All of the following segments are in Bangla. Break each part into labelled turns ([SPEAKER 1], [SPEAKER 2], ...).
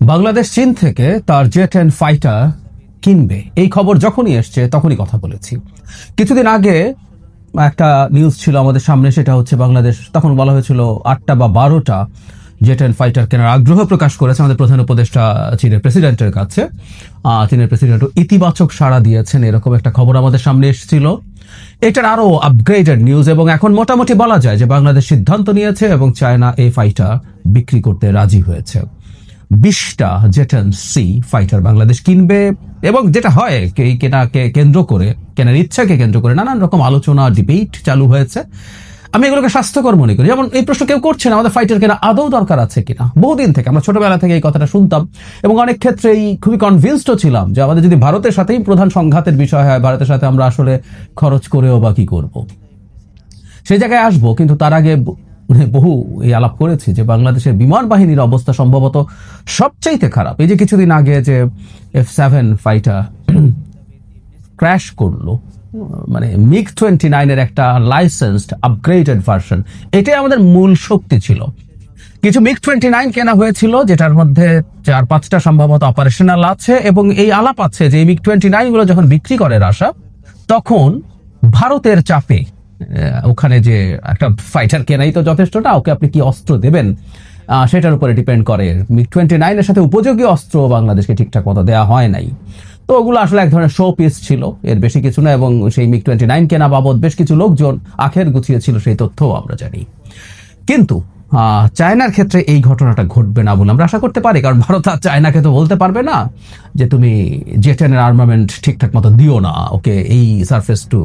[SPEAKER 1] বাংলাদেশ চীন থেকে তার জে-10 ফাইটার কিনবে, এই খবর যখনই এসছে তখনই কথা বলেছি। কিছুদিন আগে একটা নিউজ ছিল আমাদের সামনে, সেটা হচ্ছে বাংলাদেশ তখন বলা হয়েছিল 8টা বা 12টা জে-10 ফাইটার কেনার আগ্রহ প্রকাশ করেছে আমাদের প্রধান উপদেষ্টা চীনের প্রেসিডেন্টের কাছে। চীনের প্রেসিডেন্টও ইতিবাচক সাড়া দিয়েছেন, এরকম একটা খবর আমাদের সামনে এসেছিল। এটার আরো আপগ্রেডেড নিউজ, এবং এখন মোটামুটি বলা যায় যে বাংলাদেশ সিদ্ধান্ত নিয়েছে এবং চায়না এই ফাইটার বিক্রি করতে রাজি হয়েছে। 20টা জে-10 সি ফাইটার বাংলাদেশ কিনবে, এবং যেটা হয় এই কেনাকে কেন্দ্র করে, কেনার ইচ্ছাকে কেন্দ্র করে নানান রকম আলোচনা, ডিবেট চালু হয়েছে। আমি এগুলোকে স্বাস্থ্যকর মনে করি। যেমন এই প্রশ্ন কেউ করছে না আমাদের ফাইটার কেনা আদৌ দরকার আছে কিনা। বহুদিন থেকে আমরা ছোটবেলা থেকে এই কথাটা শুনতাম, এবং অনেক ক্ষেত্রেই খুবই কনভিন্সডও ছিলাম যে আমাদের যদি ভারতের সাথেই প্রধান সংঘাতের বিষয় হয়, ভারতের সাথে আমরা আসলে খরচ করেও বা কি করবো, সেই জায়গায় আসবো। কিন্তু তার আগে বহু এই আলাপ করেছি যে বাংলাদেশের বিমান বাহিনীর অবস্থা সম্ভবত সবচাইতে খারাপ। এই যে কিছুদিন আগে যে F-7 ফাইটার ক্র্যাশ করলো, মানে MiG-29 এর একটা লাইসেন্সড আপগ্রেডেড ভার্সন, এটাই আমাদের মূল শক্তি ছিল। কিছু MiG-29 কেনা হয়েছিল, যেটার মধ্যে 4-5টা সম্ভবত অপারেশনাল আছে, এবং এই আলাপ আছে যে MiG-29 গুলো যখন বিক্রি করে রাশিয়া, তখন ভারতের চাপে ওখানে যে একটা ফাইটার কেনাই তো যথেষ্ট না, ওকে আপনি কি অস্ত্র দেবেন সেটার উপরে ডিপেন্ড করে। MiG-29 এর সাথে উপযোগী অস্ত্র বাংলাদেশকে ঠিকঠাক মতো দেওয়া হয় নাই। তো ওগুলো আসলে এক ধরনের শো পিস ছিল, এর বেশি কিছু না। এবং সেই MiG-29 কেনা বাবদ বেশ কিছু লোকজন আখের গুছিয়েছিল, সেই তথ্যও আমরা জানি। কিন্তু চায়নার ক্ষেত্রে এই ঘটনাটা ঘটবে না বলে আমরা আশা করতে পারি, কারণ ভারত আর চায়নাকে তো বলতে পারবে না যে তুমি জে-10 এর আর্মামেন্ট ঠিকঠাক মতো দিও না, ওকে এই সারফেস টু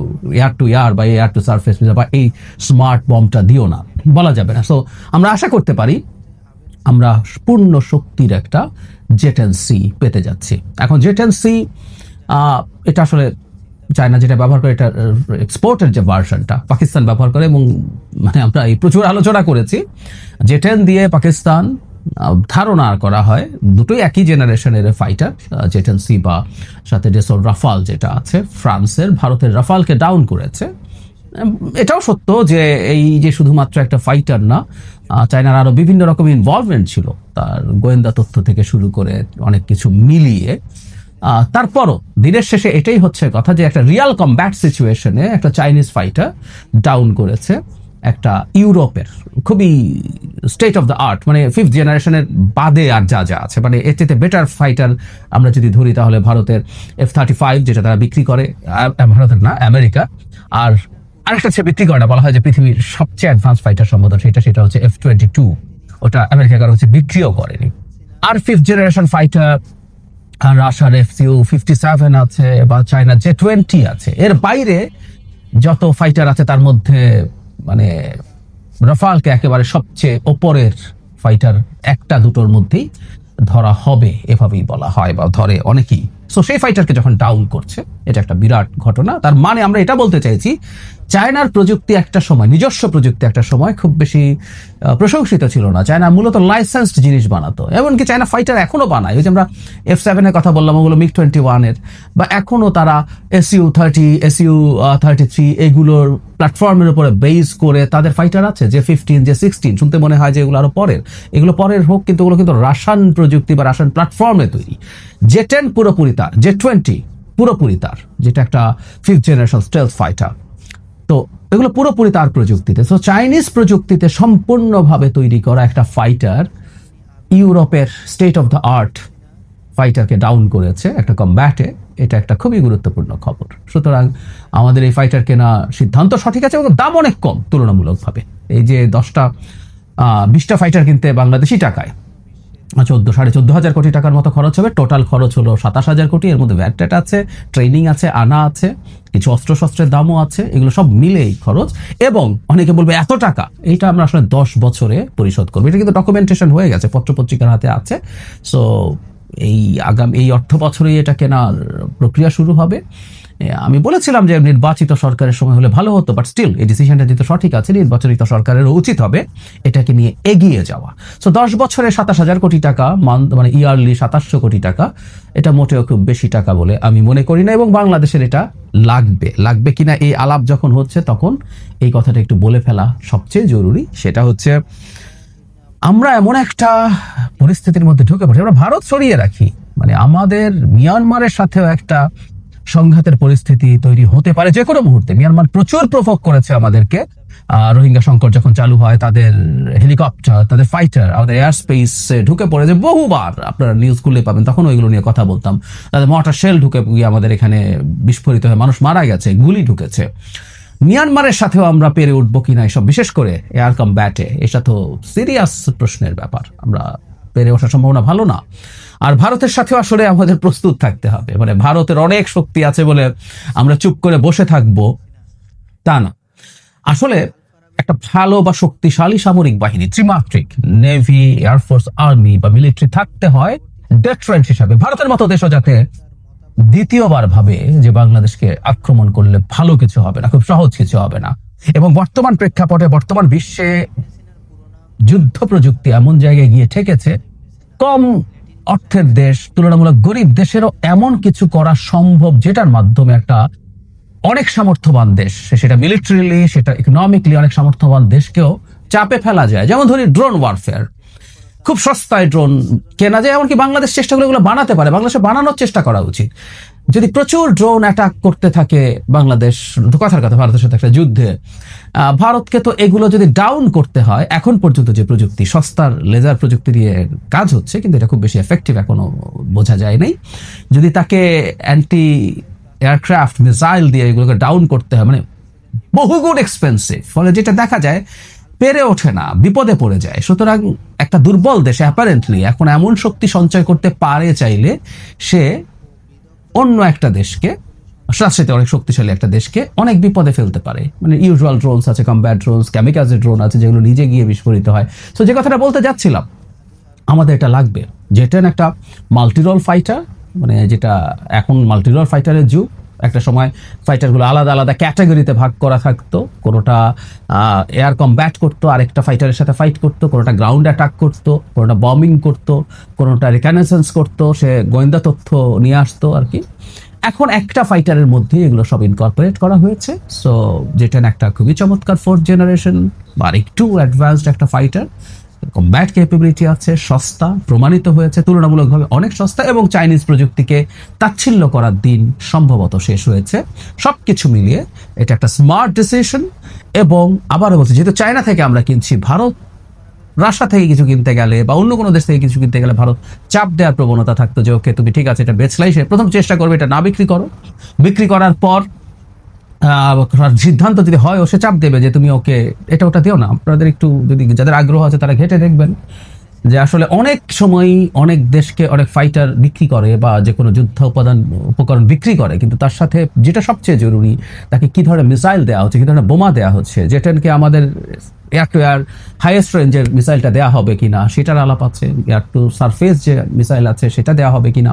[SPEAKER 1] এয়ার বা এয়ার টু সারফেস বা এই স্মার্ট বমটা দিও না, বলা যাবে না। সো আমরা আশা করতে পারি আমরা পূর্ণ শক্তির একটা জে-10 সি পেতে যাচ্ছি। এখন জে-10 সি এটা আসলে চায়না যেটা ব্যবহার করে, এটা এক্সপোর্টের যে ভার্সনটা পাকিস্তান ব্যবহার করে, এবং মানে আমরা এই প্রচুর আলোচনা করেছি। জে-10 দিয়ে পাকিস্তান ধারণা করা হয় দুটোই একই জেনারেশনের ফাইটার, জে-10 সি বা সাথে ডেসোর রাফাল যেটা আছে ফ্রান্সের, ভারতের রাফালকে ডাউন করেছে। এটাও সত্য যে এই যে শুধুমাত্র একটা ফাইটার না, চায়নার আরো বিভিন্ন রকম ইনভলভমেন্ট ছিল, তার গোয়েন্দা তথ্য থেকে শুরু করে অনেক কিছু মিলিয়ে। তারপরও দিনের শেষে এটাই হচ্ছে কথা যে একটা রিয়াল কমব্যাট সিচুয়েশনে একটা চাইনিজ ফাইটার ডাউন করেছে একটা ইউরোপের খুবই স্টেট অফ দ্য আর্ট, মানে 5th জেনারেশনের বাদে আর যা যা আছে, মানে এর চেয়ে বেটার ফাইটার আমরা যদি ধরি তাহলে ভারতের F-35 যেটা তারা বিক্রি করে, ভারতের না আমেরিকা, আর আরেকটা সে বিক্রি করে না, বলা হয় যে পৃথিবীর সবচেয়ে অ্যাডভান্স ফাইটার সম্বোধন সেটা হচ্ছে F-22, ওটা আমেরিকা কারো হচ্ছে বিক্রিও করেনি। আর 5th জেনারেশন ফাইটার রাশিয়ার F-57 আছে বা চায়নার জে-20 আছে। এর বাইরে যত ফাইটার আছে তার মধ্যে মানে রাফালকে একেবারে সবচেয়ে ওপরের ফাইটার একটা দুটোর মধ্যেই ধরা হবে, এভাবেই বলা হয় বা ধরে অনেকেই। সো সেই ফাইটারকে যখন ডাউন করছে, এটা একটা বিরাট ঘটনা। তার মানে আমরা এটা বলতে চাইছি চায়নার প্রযুক্তি একটা সময়, নিজস্ব প্রযুক্তি একটা সময় খুব বেশি প্রশংসিত ছিল না। চায়না মূলত লাইসেন্সড জিনিস বানাতো, এমনকি চায়না ফাইটার এখনো বানায়। ওই যে আমরা F-7 এর কথা বললাম, ওগুলো MiG-21 এর, বা এখনো তারা Su-30, Su-33 এগুলোর প্ল্যাটফর্মের উপরে বেস করে তাদের ফাইটার আছে। J-15, J-16 শুনতে মনে হয় যে এগুলো আরো পরের, এগুলো পরের হোক, কিন্তু ওগুলো কিন্তু রাশিয়ান প্রযুক্তি বা রাশিয়ান প্ল্যাটফর্মে তৈরি। জে-10 পুরোপুরি তার, J-20 পুরোপুরি তার, যেটা একটা 5th জেনারেশন স্টেলথ ফাইটার। তো এগুলো পুরোপুরি তার প্রযুক্তিতে। তো চাইনিজ প্রযুক্তিতে সম্পূর্ণভাবে তৈরি করা একটা ফাইটার ইউরোপের স্টেট অফ দ্য আর্ট ফাইটারকে ডাউন করেছে একটা কমব্যাটে। এটা একটা খুবই গুরুত্বপূর্ণ খবর। সুতরাং আমাদের এই ফাইটার কেনা সিদ্ধান্ত সঠিক আছে, এবং দাম অনেক কম তুলনামূলকভাবে। এই যে 20টা ফাইটার কিনতে বাংলাদেশি টাকায় 14,500 কোটি টাকার মতো খরচ হবে। টোটাল খরচ হলো 27,000 কোটি। এর মধ্যে ভ্যাট আছে, ট্রেনিং আছে, আনা আছে, কিছু অস্ত্রশস্ত্রের দামও আছে, এগুলো সব মিলেই খরচ। এবং অনেকে বলবে এত টাকা, এইটা আমরা আসলে 10 বছরে পরিশোধ করবো। এটা কিন্তু ডকুমেন্টেশন হয়ে গেছে, পত্রপত্রিকার হাতে আছে। সো এই অর্থ বছরেই এটা কেনার প্রক্রিয়া শুরু হবে। আমি বলেছিলাম যে নির্বাচিত সরকারের সময় হলে ভালো হতো, বাট স্টিল এই ডিসিশনটা যেহেতু সঠিক আছে, নির্বাচিত সরকারেরও উচিত হবে এটাকে নিয়ে এগিয়ে যাওয়া। সো 10 বছরে 27,000 কোটি টাকা, মানে ইয়ারলি 2700 কোটি টাকা, এটা মোটেও খুব বেশি টাকা বলে আমি মনে করি না। এবং বাংলাদেশের এটা লাগবে কিনা এই আলাপ যখন হচ্ছে, তখন এই কথাটা একটু বলে ফেলা সবচেয়ে জরুরি। সেটা হচ্ছে আমরা এমন একটা পরিস্থিতির মধ্যে ঢুকে পড়ছি, আমরা ভারত সরিয়ে রাখি, মানে আমাদের মিয়ানমারের সাথেও একটা সংঘাতের পরিস্থিতি তৈরি হতে পারে যে কোনো মুহূর্তে। মিয়ানমার প্রচুর প্রভোগ করেছে আমাদেরকে। রোহিঙ্গা সংকট যখন চালু হয়, তাদের হেলিকপ্টার, তাদের ফাইটার আমাদের এয়ার স্পেসে ঢুকে পড়েছে বহুবার, আপনারা নিউজ খুললে পাবেন, তখন ওইগুলো নিয়ে কথা বলতাম। তাদের মর্টার শেল ঢুকে গিয়ে আমাদের এখানে বিস্ফোরিত হয়ে মানুষ মারা গেছে, গুলি ঢুকেছে। মিয়ানমারের সাথেও আমরা পেরে উঠবো কিনা এসব, বিশেষ করে এয়ার কমব্যাটে, এটা তো সিরিয়াস প্রশ্নের ব্যাপার। আমরা পেরে ওঠার সম্ভাবনা ভালো না। আর ভারতের সাথেও আসলে আমাদের প্রস্তুত থাকতে হবে, মানে ভারতের অনেক শক্তি আছে বলে আমরা চুপ করে বসে থাকবো তা না। আসলে একটা ভালো বা শক্তিশালী সামরিক বাহিনী, ত্রিমাত্রিক নেভি, এয়ারফোর্স, আর্মি বা মিলিটারি থাকতে হয় ডেটারেন্ট হিসাবে। ভারতের মতো দেশও যাতে দ্বিতীয়বার ভাবে যে বাংলাদেশকে আক্রমণ করলে ভালো কিছু হবে না, খুব সহজ কিছু হবে না। এবং বর্তমান প্রেক্ষাপটে, বর্তমান বিশ্বে যুদ্ধ প্রযুক্তি এমন জায়গায় গিয়ে ঠেকেছে, কম অর্থের দেশ, তুলনামূলক গরিব দেশেরও এমন কিছু করা সম্ভব যেটার মাধ্যমে একটা অনেক সামর্থ্যবান দেশ, সেটা মিলিটারিলি, সেটা ইকোনমিকলি অনেক সামর্থ্যবান দেশকেও চাপে ফেলা যায়। যেমন ধরি ড্রোন ওয়ারফেয়ার, খুব সস্তায় ড্রোন কেনা যায়, এমনকি বাংলাদেশ চেষ্টা করে এগুলো বানাতে পারে, বাংলাদেশে বানানোর চেষ্টা করা উচিত। যদি প্রচুর ড্রোন অ্যাটাক করতে থাকে বাংলাদেশ, কথার কথা ভারতের সাথে একটা যুদ্ধে, ভারতকে তো এগুলো যদি ডাউন করতে হয়, এখন পর্যন্ত যে প্রযুক্তি, সস্তার লেজার প্রযুক্তি দিয়ে কাজ হচ্ছে, কিন্তু এটা খুব বেশি এফেক্টিভ এখনো বোঝা যায় নাই। যদি তাকে অ্যান্টি এয়ারক্রাফট মিসাইল দিয়ে এগুলোকে ডাউন করতে হয়, মানে বহুগুণ এক্সপেন্সিভ, ফলে যেটা দেখা যায় পেরে ওঠে না, বিপদে পড়ে যায়। সুতরাং একটা দুর্বল দেশে অ্যাপারেন্টলি এখন এমন শক্তি সঞ্চয় করতে পারে চাইলে, সে অন্য একটা দেশকে, সাথে অনেক শক্তিশালী একটা দেশকে অনেক বিপদে ফেলতে পারে। মানে ইউজুয়াল ড্রোনস আছে, কমব্যাট ড্রোনস, ক্যামিকাজের ড্রোন আছে, যেগুলো নিজে গিয়ে বিস্ফোরিত হয়। তো যে কথাটা বলতে যাচ্ছিলাম, আমাদের এটা লাগবে। যেটা একটা মাল্টিরোল ফাইটার, মানে যেটা এখন মাল্টিরোল ফাইটারের যুগ। একটা সময় ফাইটারগুলো আলাদা আলাদা ক্যাটাগরিতে ভাগ করা থাকতো, কোনোটা এয়ার কমব্যাট করতো, আরেকটা ফাইটারের সাথে ফাইট করতো, কোনোটা গ্রাউন্ড অ্যাটাক করতো, কোনোটা বম্বিং করতো, কোনোটা রিকনেসেন্স করতো, সে গোয়েন্দা তথ্য নিয়ে আসতো আর কি। এখন একটা ফাইটারের মধ্যে এগুলো সব ইনকর্পোরেট করা হয়েছে। সো যেটা একটা খুবই চমৎকার ফোর্থ জেনারেশন বা একটু অ্যাডভান্সড একটা ফাইটার, কমব্যাট ক্যাপাবিলিটি আছে, সস্তা, প্রমাণিত হয়েছে তুলনামূলকভাবে অনেক সস্তা, এবং চাইনিজ প্রযুক্তিকে তাচ্ছিল্য করার দিন সম্ভবত শেষ হয়েছে। সবকিছু মিলিয়ে এটা একটা স্মার্ট ডিসিশন। এবং আবারও বলছি, যেহেতু চায়না থেকে আমরা কিনছি, ভারত রাশিয়া থেকে কিছু কিনতে গেলে বা অন্য কোনো দেশ থেকে কিছু কিনতে গেলে ভারত চাপ দেওয়ার প্রবণতা থাকতো যে ওকে তুমি ঠিক আছে এটা বেচলাই, সে প্রথম চেষ্টা করবে এটা না বিক্রি করো। বিক্রি করার পর সিদ্ধান্ত যদি হয়, ও সে চাপ দেবে যে তুমি ওকে এটা ওটা দিও না। আপনাদের একটু যদি যাদের আগ্রহ আছে তারা ঘেটে দেখবেন যে আসলে অনেক সময় অনেক দেশকে অনেক ফাইটার বিক্রি করে বা যে কোনো যুদ্ধ উপকরণ বিক্রি করে, কিন্তু তার সাথে যেটা সবচেয়ে জরুরি, তাকে কি ধরনের মিসাইল দেওয়া হচ্ছে, কি ধরনের বোমা দেওয়া হচ্ছে, যেটাকে আমাদের এয়ার টু এয়ার হাইয়েস্ট রেঞ্জের মিসাইলটা দেওয়া হবে কিনা সেটার আলাপ আছে, এয়ার টু সারফেস যে মিসাইল আছে সেটা দেওয়া হবে কিনা,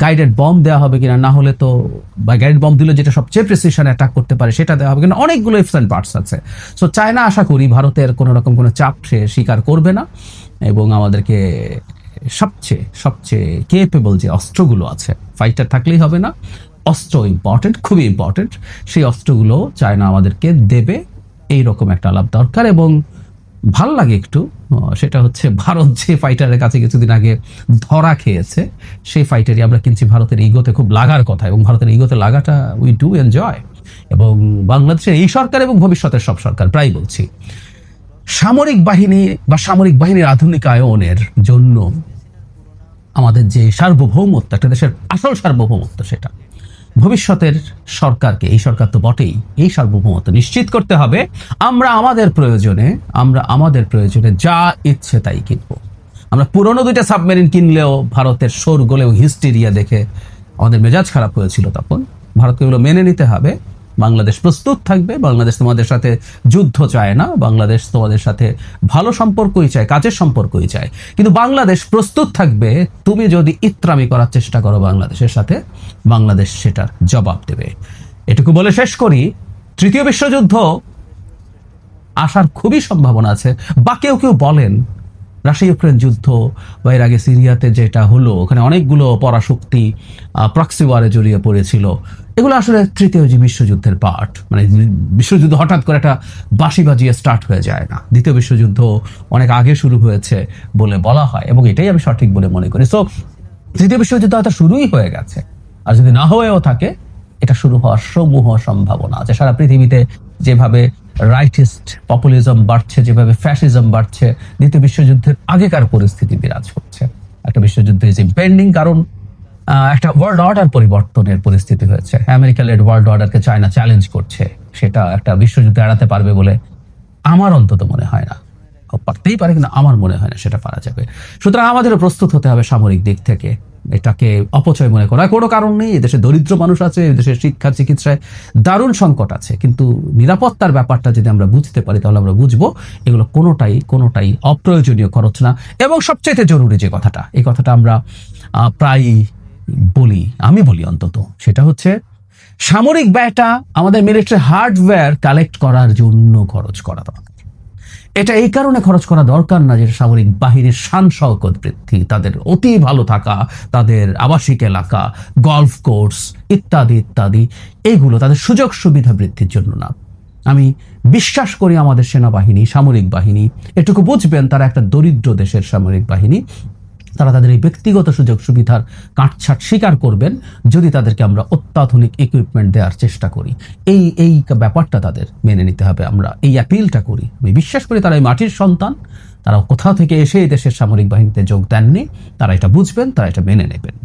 [SPEAKER 1] গাইডেড বম দেওয়া হবে কিনা, না হলে তো বা গাইডেড বম দিলে যেটা সবচেয়ে প্রেসিশন অ্যাটাক করতে পারে সেটা দেওয়া হবে কিনা, অনেকগুলো ইফস অ্যান্ড পার্টস আছে। সো চায়না আশা করি ভারতের কোনো রকম কোনো চাপ সে স্বীকার করবে না, এবং আমাদেরকে সবচেয়ে কেপেবল যে অস্ত্রগুলো আছে, ফাইটার থাকলেই হবে না, অস্ত্র ইম্পর্টেন্ট, খুবই ইম্পর্টেন্ট, সেই অস্ত্রগুলো চায়না আমাদেরকে দেবে। এইরকম একটা আলাপ দরকার। এবং ভাল লাগে একটু, সেটা হচ্ছে ভারত যে ফাইটারের কাছে কিছুদিন আগে ধরা খেয়েছে, সেই ফাইটারই আমরা কিনছি। ভারতের ইগোতে খুব লাগার কথা, এবং ভারতের ইগোতে লাগাটা উই ডু এনজয়। এবং বাংলাদেশের এই সরকার এবং ভবিষ্যতের সব সরকার প্রায় বলছি, সামরিক বাহিনী বা সামরিক বাহিনীর আধুনিকায়নের জন্য আমাদের যে সার্বভৌমত্ব, একটা দেশের আসল সার্বভৌমত্ব, সেটা ভবিষ্যতের সরকারকে, এই সরকার তো বটেই, এই সার্বভৌমত্ব নিশ্চিত করতে হবে। আমরা আমাদের প্রয়োজনে যা ইচ্ছে তাই কিনবো। আমরা পুরনো 2টা সাবমেরিন কিনলেও ভারতের শোরগোল এবং হিস্টেরিয়া দেখে আমাদের মেজাজ খারাপ হয়েছিল। তখন ভারতকে এগুলো মেনে নিতে হবে। বাংলাদেশ প্রস্তুত থাকবে, বাংলাদেশ তোমাদের সাথে যুদ্ধ চায় না, বাংলাদেশ তোমাদের সাথে ভালো সম্পর্কই চায়, কাজের সম্পর্কই চায়। কিন্তু বাংলাদেশ প্রস্তুত থাকবে, তুমি যদি ইত্রামি করার চেষ্টা করো বাংলাদেশের সাথে, বাংলাদেশ সেটার জবাব দেবে। এটুকু বলে শেষ করি, তৃতীয় বিশ্বযুদ্ধ আসার খুবই সম্ভাবনা আছে। বা কেউ বলেন রাশিয়া ইউক্রেন যুদ্ধ বা এর আগে সিরিয়াতে যেটা হলো, ওখানে অনেকগুলো পরাশক্তি প্রক্সি ওয়ারে জড়িয়ে পড়েছিল। এগুলো আসলে তৃতীয় যে বিশ্বযুদ্ধের পার্ট। মানে বিশ্বযুদ্ধ হঠাৎ করে একটা বাঁশি বাজিয়ে স্টার্ট হয়ে যায় না, দ্বিতীয় বিশ্বযুদ্ধ অনেক আগে শুরু হয়েছে বলে বলা হয়, এবং এটাই আমি সঠিক বলে মনে করি। সো তৃতীয় বিশ্বযুদ্ধ হয়তো শুরুই হয়ে গেছে, আর যদি না হয়েও থাকে এটা শুরু হওয়ার সমূহ সম্ভাবনা আছে। সারা পৃথিবীতে যেভাবে রাইটিস্ট পপুলিজম বাড়ছে, যেভাবে ফ্যাসিজম বাড়ছে, দ্বিতীয় বিশ্বযুদ্ধের আগেকার পরিস্থিতি বিরাজ করছে। একটা বিশ্বযুদ্ধ ইজ ইম্পেন্ডিং, কারণ একটা ওয়ার্ল্ড অর্ডার পরিবর্তনের পরিস্থিতি হয়েছে। আমেরিকা লেড ওয়ার্ল্ড অর্ডারকে চায়না চ্যালেঞ্জ করছে, সেটা একটা বিশ্বযুদ্ধ এড়াতে পারবে বলে আমার অন্তত মনে হয় না। পারতেই পারে, কিন্তু আমার মনে হয় না সেটা পারা যাবে। সুতরাং আমাদেরও প্রস্তুত হতে হবে সামরিক দিক থেকে। এটাকে অপচয় মনে করার কোনো কারণ নেই। এদেশে দরিদ্র মানুষ আছে, এদেশে শিক্ষা চিকিৎসায় দারুণ সংকট আছে, কিন্তু নিরাপত্তার ব্যাপারটা যদি আমরা বুঝতে পারি তাহলে আমরা বুঝবো এগুলো কোনোটাই অপ্রয়োজনীয় খরচ না। এবং সবচাইতে জরুরি যে কথাটা, এই কথাটা আমরা প্রায় বলি, আমি বলি অন্তত, সেটা হচ্ছে সামরিক ব্যয়টা আমাদের মিলিটারি হার্ডওয়্যার কালেক্ট করার জন্য খরচ করা দরকার। এটা এই কারণে খরচ করা দরকার না যে সামরিক বাহিনীর শান শওকত বৃদ্ধি, তাদের অতি ভালো থাকা, তাদের আবাসিক এলাকা, গলফ কোর্স ইত্যাদি ইত্যাদি, এইগুলো তাদের সুযোগ সুবিধা বৃদ্ধির জন্য না। আমি বিশ্বাস করি আমাদের সেনাবাহিনী, সামরিক বাহিনী এটুকু বুঝবেন, তারা একটা দরিদ্র দেশের সামরিক বাহিনী। তারা তাদের এই ব্যক্তিগত সুযোগ সুবিধার কাটছাট স্বীকার করবেন যদি তাদেরকে আমরা অত্যাধুনিক ইকুইপমেন্ট দেওয়ার চেষ্টা করি। এই ব্যাপারটা তাদের মেনে নিতে হবে। আমরা এই অ্যাপিলটা করি। আমি বিশ্বাস করি তারা এই মাটির সন্তান, তারা কোথাও থেকে এসে এই দেশের সামরিক বাহিনীতে যোগ দেননি, তারা এটা বুঝবেন, তারা এটা মেনে নেবেন।